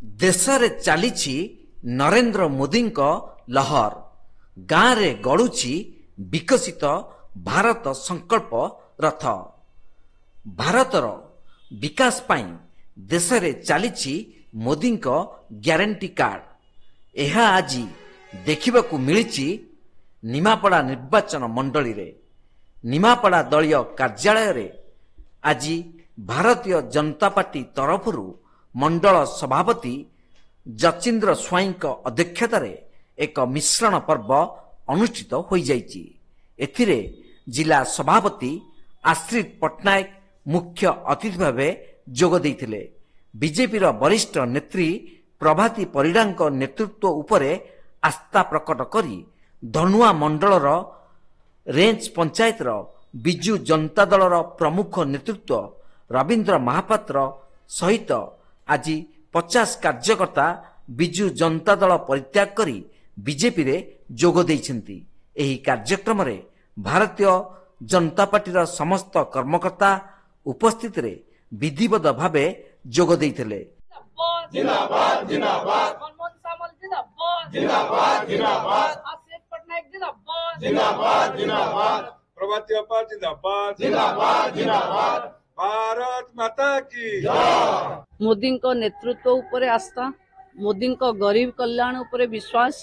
ଦେଶରେ ଚାଲିଛି ନରେନ୍ଦ୍ର ମୋଦିଙ୍କ ଲହର। ଗାଁରେ ଗଡୁଛି ବିକଶିତ ଭାରତ ସଂକଳ୍ପ ରଥ। ଭାରତର ବିକାଶ ପାଇଁ ଦେଶରେ ଚାଲିଛି ମୋଦିଙ୍କ ଗ୍ୟାରେଣ୍ଟି କାର୍ଡ। ଏହା ଆଜି ଦେଖିବାକୁ ମିଳିଛି ନିମାପଡ଼ା ନିର୍ବାଚନ ମଣ୍ଡଳୀରେ। ନିମାପଡ଼ା ଦଳୀୟ କାର୍ଯ୍ୟାଳୟରେ ଆଜି ଭାରତୀୟ ଜନତା ପାର୍ଟି ତରଫରୁ ମଣ୍ଡଳ ସଭାପତି ଯତୀନ୍ଦ୍ର ସ୍ୱାଇଁଙ୍କ ଅଧ୍ୟକ୍ଷତାରେ ଏକ ମିଶ୍ରଣ ପର୍ବ ଅନୁଷ୍ଠିତ ହୋଇଯାଇଛି। ଏଥିରେ ଜିଲ୍ଲା ସଭାପତି ଆଶ୍ରିତ ପଟ୍ଟନାୟକ ମୁଖ୍ୟ ଅତିଥି ଭାବେ ଯୋଗ ଦେଇଥିଲେ। ବିଜେପିର ବରିଷ୍ଠ ନେତ୍ରୀ ପ୍ରଭାତୀ ପରିଡ଼ାଙ୍କ ନେତୃତ୍ୱ ଉପରେ ଆସ୍ଥା ପ୍ରକଟ କରି ଧନୁଆ ମଣ୍ଡଳର ରେଞ୍ଜ ପଞ୍ଚାୟତର ବିଜୁ ଜନତା ଦଳର ପ୍ରମୁଖ ନେତୃତ୍ୱ ରବୀନ୍ଦ୍ର ମହାପାତ୍ର ସହିତ ଆଜି 50 କାର୍ଯ୍ୟକର୍ତ୍ତା ବିଜୁ ଜନତା ଦଳ ପରିତ୍ୟାଗ କରି ବିଜେପିରେ ଯୋଗ ଦେଇଛନ୍ତି। ଏହି କାର୍ଯ୍ୟକ୍ରମରେ ଭାରତୀୟ ଜନତା ପାର୍ଟିର ସମସ୍ତ କର୍ମକର୍ତ୍ତା ଉପସ୍ଥିତିରେ ବିଧିବଦ୍ଧ ଭାବେ ଯୋଗ ଦେଇଥିଲେ। भारत माता की मोदी नेतृत्व उपरे आस्था, मोदी गरीब कल्याण उपरे विश्वास,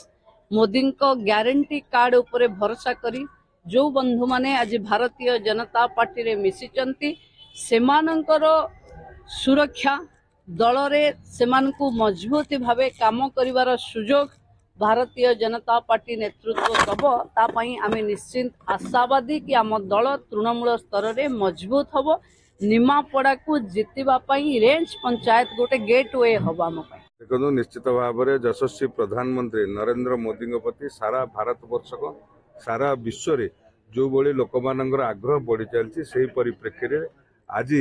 मोदी ग्यारंटी कार्ड उपरे भरोसा करी जो बंधु माने आज भारतीय जनता पार्टी रे मिसिचंती सेमानंकर सुरक्षा दल रे सेमानकु मजबूती भावे काम करिवार सुजोग भारतीय जनता पार्टी नेतृत्व दब तापाई आमे निश्चिंत आशावादी कि आम दल तृणमूल स्तर रे मजबूत हबो। निमापड़ा को जितवा रेंज पंचायत गोटे गेट वे हम आम देखो निश्चित भाव में यशस्वी प्रधानमंत्री नरेंद्र मोदी प्रति सारा भारत वर्ष को सारा विश्व रे जो भली लोक मानकर आग्रह बढ़ी चलती से परिप्रेक्षी रे आज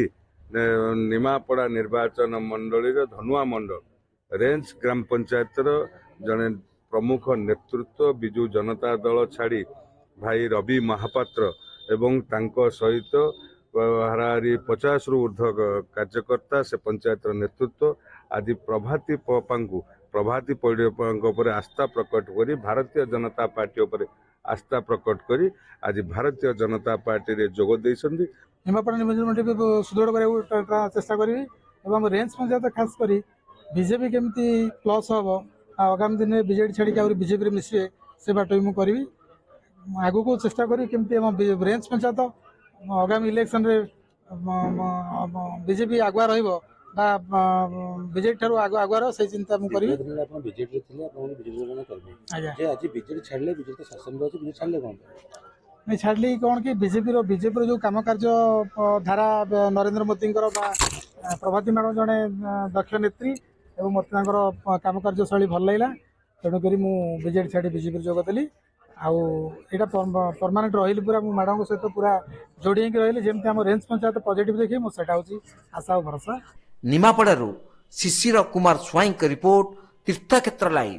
निमापड़ा निर्वाचन मंडली धनुआ मंडल रेंज ग्राम पंचायत जड़े प्रमुख नेतृत्व बिजु जनता दल छाड़ी भाई रवि महापात्र एवं तांको सहित हाराहारी 50 रु ऊर्ध्व कार्यकर्ता से पंचायत नेतृत्व आदि प्रभाती पपांकु प्रभाती पर आस्था प्रकट करी भारतीय जनता पार्टी पर आस्था प्रकट करी आज भारतीय जनता पार्टी रे जोग देइसंदी। निमापड़ा निर्वाचन सुदृढ़ करने चेष्टा करी एवं रेंज पंचायत खास करी बीजेपी केमती प्लस हम आगामी दिन में बीजेडी छाड़ी बीजेपी मिसवे से बाट मुझे करी आगू को चेष्टा करी केमती रेंज पंचायत आगामी इलेक्शन रे बीजेपी आगुआ रहिबो बा बीजेडी ठारू आगुआ रह से चिंता मु करी। आपण बीजेडी थिले आपण बीजेडी जन करबे जे आज बीजेडी छाडले बीजेडी शासन रे बीजेडी छाडले कोन नहीं छाड़ली कौन कि बीजेपी जो काम कार्य धारा नरेंद्र मोदी प्रभाती मैडम जड़े दक्ष नेत्री और मत काम कार्य शैली भल लगा तेणुक बीजेडी छाड़ी बीजेपी जोग देली आईटा परमानेंट रही पूरा मैडम सहित पूरा जोड़ी रही जमी आम रेंज पंचायत पॉजिटिव देखिए मुझे आशा और भरोसा। निमापड़ारू शिशिर कुमार स्वाईं रिपोर्ट तीर्थक्षेत्र लाइव।